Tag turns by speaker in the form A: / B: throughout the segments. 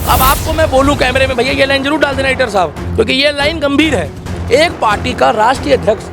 A: अब आपको मैं बोलूं कैमरे में, भैया ये लाइन जरूर डाल देना एडिटर साहब, क्योंकि ये लाइन गंभीर है। एक पार्टी का राष्ट्रीय अध्यक्ष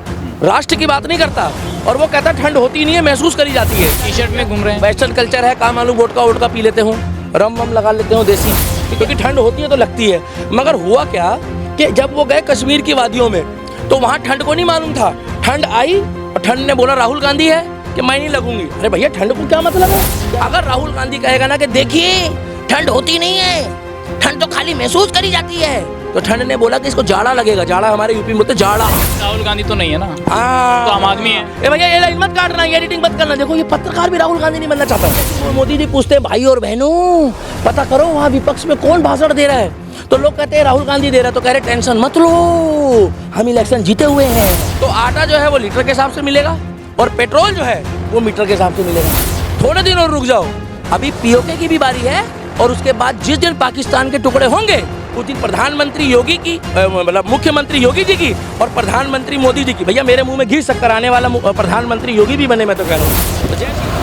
A: राष्ट्र की बात नहीं करता और वो कहता ठंड होती नहीं है, महसूस करी जाती है।
B: टी शर्ट में घूम रहे हैं।
A: वेस्टर्न कल्चर है, काम आलू वोटका वोटका पी लेते हूँ, रम वम लगा लेते हूँ देसी, क्योंकि ठंड होती है तो लगती है। मगर हुआ क्या कि जब वो गए कश्मीर की वादियों में तो वहाँ ठंड को नहीं मालूम था। ठंड आई और ठंड ने बोला राहुल गांधी है कि मैं नहीं लगूंगी। अरे भैया ठंड को क्या मतलब है? अगर राहुल गांधी कहेगा ना कि देखिए ठंड होती नहीं है, ठंड तो खाली महसूस करी जाती है, तो ठंड ने बोला कि इसको जाड़ा लगेगा। जाड़ा हमारे यूपी में बोलते जाड़ा।
B: राहुल गांधी तो नहीं है ना,
A: हाँ
B: तो आम आदमी है।
A: ए भैया ये लाइन मत काटना, ये एडिटिंग मत करना। देखो ये पत्रकार भी राहुल गांधी नहीं बनना चाहता। मोदी जी पूछते हैं भाई और बहनों पता करो वहाँ विपक्ष में कौन भाषण दे रहा है, तो लोग कहते हैं राहुल गांधी दे रहा है, तो कह रहे टेंशन मत लो हम इलेक्शन जीते हुए हैं। तो आटा जो है वो लीटर के हिसाब से मिलेगा और पेट्रोल जो है वो मीटर के हिसाब से मिलेगा। थोड़े दिन और रुक जाओ, अभी पीओके की भी बारी है और उसके बाद जिस दिन पाकिस्तान के टुकड़े होंगे उस दिन प्रधानमंत्री योगी की मतलब मुख्यमंत्री योगी जी की और प्रधानमंत्री मोदी जी की। भैया मेरे मुंह में घी शक्कर आने वाला प्रधानमंत्री योगी भी बने, मैं तो कह रहा हूँ।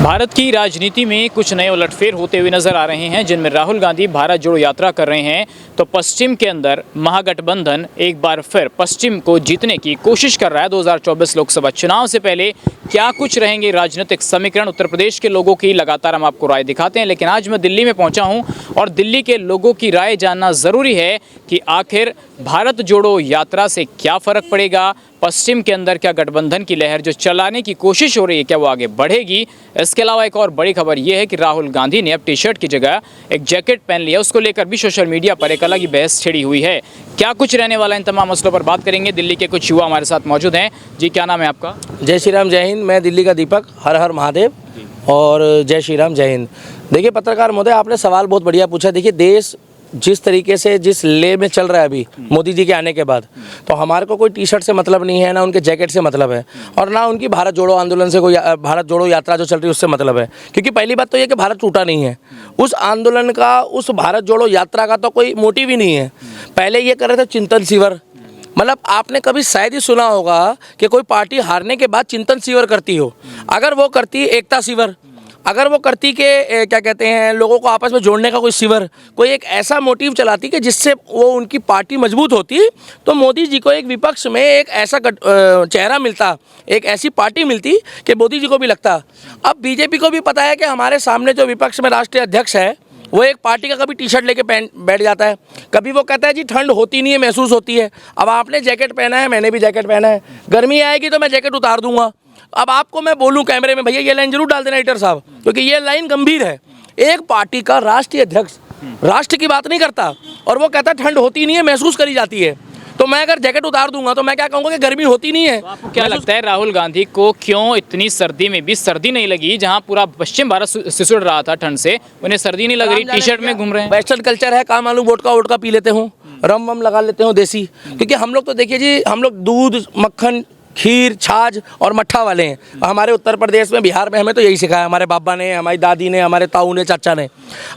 B: भारत की राजनीति में कुछ नए उलटफेर होते हुए नजर आ रहे हैं, जिनमें राहुल गांधी भारत जोड़ो यात्रा कर रहे हैं, तो पश्चिम के अंदर महागठबंधन एक बार फिर पश्चिम को जीतने की कोशिश कर रहा है। 2024 लोकसभा चुनाव से पहले क्या कुछ रहेंगे राजनीतिक समीकरण, उत्तर प्रदेश के लोगों की लगातार हम आपको राय दिखाते हैं। लेकिन आज मैं दिल्ली में पहुंचा हूं और दिल्ली के लोगों की राय जानना ज़रूरी है कि आखिर भारत जोड़ो यात्रा से क्या फ़र्क पड़ेगा, पश्चिम के अंदर क्या गठबंधन की लहर जो चलाने की कोशिश हो रही है क्या वो आगे बढ़ेगी। इसके अलावा एक और बड़ी खबर ये है कि राहुल गांधी ने अब टी शर्ट की जगह एक जैकेट पहन लिया, उसको लेकर भी सोशल मीडिया पर एक अलग ही बहस छिड़ी हुई है। क्या कुछ रहने वाला इन तमाम मसलों पर बात करेंगे। दिल्ली के कुछ युवा हमारे साथ मौजूद हैं। जी क्या नाम है आपका?
A: जय श्री राम, जय हिंद। मैं दिल्ली का दीपक, हर हर महादेव और जय श्री राम, जय हिंद। देखिए पत्रकार महोदय, आपने सवाल बहुत बढ़िया पूछा। देखिए देश जिस तरीके से जिस ले में चल रहा है अभी मोदी जी के आने के बाद, तो हमारे को कोई टी शर्ट से मतलब नहीं है, ना उनके जैकेट से मतलब है और ना उनकी भारत जोड़ो आंदोलन से कोई भारत जोड़ो यात्रा जो चल रही है उससे मतलब है। क्योंकि पहली बात तो ये कि भारत टूटा नहीं है, उस आंदोलन का उस भारत जोड़ो यात्रा का तो कोई मोटिव ही नहीं है। पहले ये कर रहे थे चिंतन शिविर, मतलब आपने कभी शायद ही सुना होगा कि कोई पार्टी हारने के बाद चिंतन शिविर करती हो। अगर वो करती एकता शिविर, अगर वो करती कि क्या कहते हैं लोगों को आपस में जोड़ने का कोई शिविर, कोई एक ऐसा मोटिव चलाती कि जिससे वो उनकी पार्टी मजबूत होती, तो मोदी जी को एक विपक्ष में एक ऐसा चेहरा मिलता, एक ऐसी पार्टी मिलती कि मोदी जी को भी लगता। अब बीजेपी को भी पता है कि हमारे सामने जो विपक्ष में राष्ट्रीय अध्यक्ष है वो एक पार्टी का कभी टी शर्ट लेके बैठ जाता है, कभी वो कहता है जी ठंड होती नहीं है महसूस होती है। अब आपने जैकेट पहना है, मैंने भी जैकेट पहना है, गर्मी आएगी तो मैं जैकेट उतार दूंगा। अब आपको मैं बोलूं कैमरे में, भैया ये लाइन जरूर डाल देना एडिटर साहब, क्योंकि ये लाइन गंभीर है। एक पार्टी का राष्ट्रीय अध्यक्ष राष्ट्र की बात नहीं करता और वो कहता है ठंड होती नहीं है, महसूस करी जाती है, तो मैं अगर जैकेट उतार दूंगा तो मैं क्या कहूँगा कि गर्मी होती नहीं है।
B: तो आपको क्या लगता है राहुल गांधी को क्यों इतनी सर्दी में भी सर्दी नहीं लगी, जहां पूरा पश्चिम भारत सिसुड़ रहा था ठंड से, उन्हें सर्दी नहीं लग रही, टी शर्ट में घूम रहे हैं?
A: वेस्टर्न कल्चर है, काम आलू वोटका वोटका पी लेते हूँ, रम वम लगा लेते हूँ देसी, क्योंकि हम लोग तो देखिए जी हम लोग दूध मक्खन खीर छाछ और मट्ठा वाले हैं। हमारे उत्तर प्रदेश में बिहार में हमें तो यही सिखाया, हमारे बाबा ने, हमारी दादी ने, हमारे ताऊ ने, चाचा ने।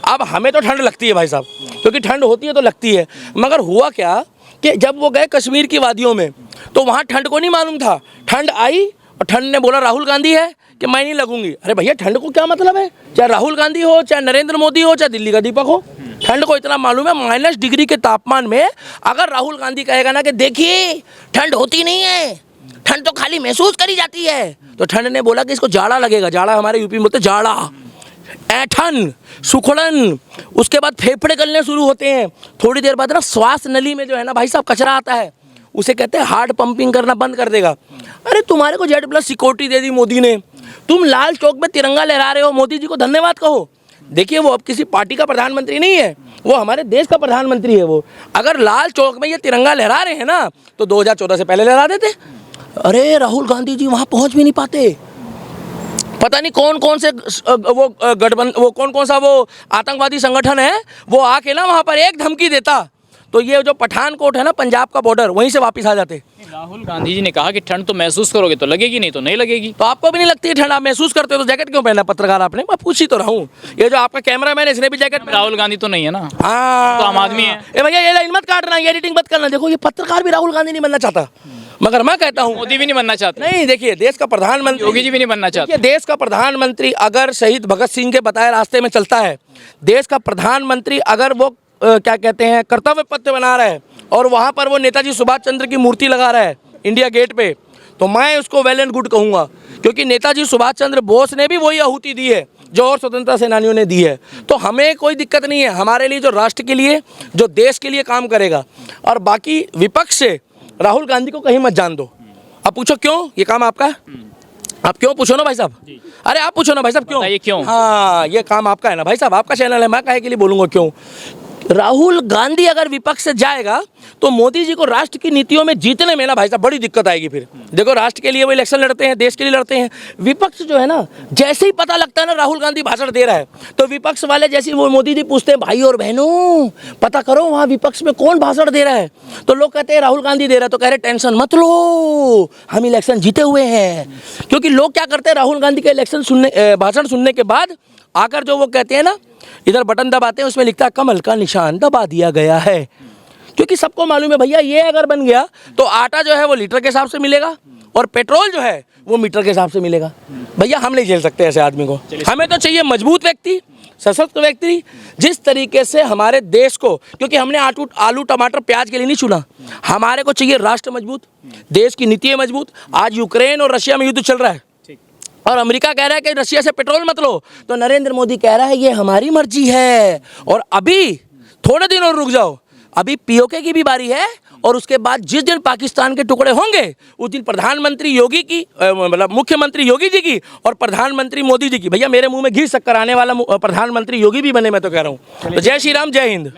A: अब हमें तो ठंड लगती है भाई साहब, क्योंकि ठंड होती है तो लगती है। मगर हुआ क्या कि जब वो गए कश्मीर की वादियों में तो वहाँ ठंड को नहीं मालूम था। ठंड आई और ठंड ने बोला राहुल गांधी है कि मैं नहीं लगूंगी। अरे भैया ठंड को क्या मतलब है? चाहे राहुल गांधी हो, चाहे नरेंद्र मोदी हो, चाहे दिल्ली का दीपक हो, ठंड को इतना मालूम है। -, डिग्री के तापमान में अगर राहुल गांधी कहेगा ना कि देखिए ठंड होती नहीं है, ठंड तो खाली महसूस करी जाती है, तो ठंड ने बोला कि इसको जाड़ा लगेगा। जाड़ा हमारे यूपी में बोलते जाड़ा, ऐठन, सुखड़न, उसके बाद फेफड़े गलने शुरू होते हैं। थोड़ी देर बाद ना श्वास नली में जो है ना भाई साहब कचरा आता है, उसे कहते हैं हार्ट पंपिंग करना बंद कर देगा। अरे तुम्हारे को Z+ सिक्योरिटी दे दी मोदी ने, तुम लाल चौक में तिरंगा लहरा रहे हो, मोदी जी को धन्यवाद कहो। देखिए वो अब किसी पार्टी का प्रधानमंत्री नहीं है, वो हमारे देश का प्रधानमंत्री है। वो अगर लाल चौक में ये तिरंगा लहरा रहे हैं ना तो 2014 से पहले लहरा देते। अरे राहुल गांधी जी वहाँ पहुँच भी नहीं पाते, पता नहीं कौन कौन से वो गठबंधन, वो कौन कौन सा वो आतंकवादी संगठन है, वो आके ना वहाँ पर एक धमकी देता तो ये जो पठानकोट है ना पंजाब का बॉर्डर, वहीं से वापस आ जाते।
B: राहुल गांधी जी ने कहा कि ठंड तो महसूस करोगे तो लगेगी, नहीं तो नहीं लगेगी।
A: तो आपको भी नहीं लगती है ठंड? आप महसूस करते हो तो जैकेट क्यों पहना पत्रकार आपने? मैं पूछ ही तो रहा हूँ। ये जो आपका कैमरामैन है इसने भी जैकेट।
B: राहुल गांधी तो नहीं है ना,
A: हाँ
B: तो आम आदमी है।
A: ए भैया ये लाइन मत काटना, ये एडिटिंग मत करना। देखो ये पत्रकार भी राहुल गांधी नहीं बनना चाहता, मगर मैं कहता हूँ
B: मोदी भी नहीं बनना चाहते।
A: नहीं, देखिए देश का प्रधानमंत्री,
B: योगी जी भी नहीं बनना चाहते।
A: देश का प्रधानमंत्री अगर शहीद भगत सिंह के बताए रास्ते में चलता है, देश का प्रधानमंत्री अगर वो क्या कहते हैं कर्तव्य पत्र बना रहा है और वहाँ पर वो नेताजी सुभाष चंद्र की मूर्ति लगा रहा है इंडिया गेट पे, तो मैं उसको वेल एंड गुड कहूँगा, क्योंकि नेताजी सुभाष चंद्र बोस ने भी वही आहुति दी है जो और स्वतंत्रता सेनानियों ने दी है। तो हमें कोई दिक्कत नहीं है, हमारे लिए जो राष्ट्र के लिए, जो देश के लिए काम करेगा। और बाकी विपक्ष से राहुल गांधी को कहीं मत जान दो। अब पूछो क्यों ये काम आपका है? आप क्यों पूछो ना भाई साहब, अरे आप पूछो ना भाई साहब
B: बताइए क्यों?
A: हाँ ये काम आपका है ना भाई साहब, आपका चैनल है, मैं काहे के लिए बोलूँगा क्यों। राहुल गांधी अगर विपक्ष से जाएगा तो मोदी जी को राष्ट्र की नीतियों में जीतने में ना भाई साहब बड़ी दिक्कत आएगी। फिर देखो राष्ट्र के लिए वो इलेक्शन लड़ते हैं, देश के लिए लड़ते हैं। विपक्ष जो है ना, जैसे ही पता लगता है ना राहुल गांधी भाषण दे रहा है तो विपक्ष वाले जैसे वो मोदी जी पूछते हैं भाई और बहनों पता करो वहाँ विपक्ष में कौन भाषण दे रहा है, तो लोग कहते हैं राहुल गांधी दे रहा है, तो कह रहे टेंशन मत लो हम इलेक्शन जीते हुए हैं। क्योंकि लोग क्या करते हैं, राहुल गांधी के भाषण सुनने के बाद आकर जो वो कहते हैं ना, इधर बटन दबाते हैं उसमें लिखता है कमल का निशान दबा दिया गया है। क्योंकि सबको मालूम है भैया ये अगर बन गया तो आटा जो है वो लीटर के हिसाब से मिलेगा और पेट्रोल जो है वो मीटर के हिसाब से मिलेगा। भैया हम नहीं झेल सकते ऐसे आदमी को। हमें तो चाहिए मजबूत व्यक्ति, सशक्त व्यक्ति, जिस तरीके से हमारे देश को, क्योंकि हमने आलू टमाटर प्याज के लिए नहीं चुना, हमारे को चाहिए राष्ट्र मजबूत, देश की नीतियाँ मजबूत। आज यूक्रेन और रशिया में युद्ध चल रहा है और अमेरिका कह रहा है कि रशिया से पेट्रोल मत लो, तो नरेंद्र मोदी कह रहा है ये हमारी मर्जी है। और अभी थोड़े दिन और रुक जाओ, अभी पीओके की भी बारी है और उसके बाद जिस दिन पाकिस्तान के टुकड़े होंगे उस दिन प्रधानमंत्री योगी की, मतलब मुख्यमंत्री योगी जी की और प्रधानमंत्री मोदी जी की, भैया मेरे मुंह में घी शक्कर आने वाला प्रधानमंत्री योगी भी बने, मैं तो कह रहा हूँ। तो जय श्री राम, जय हिंद।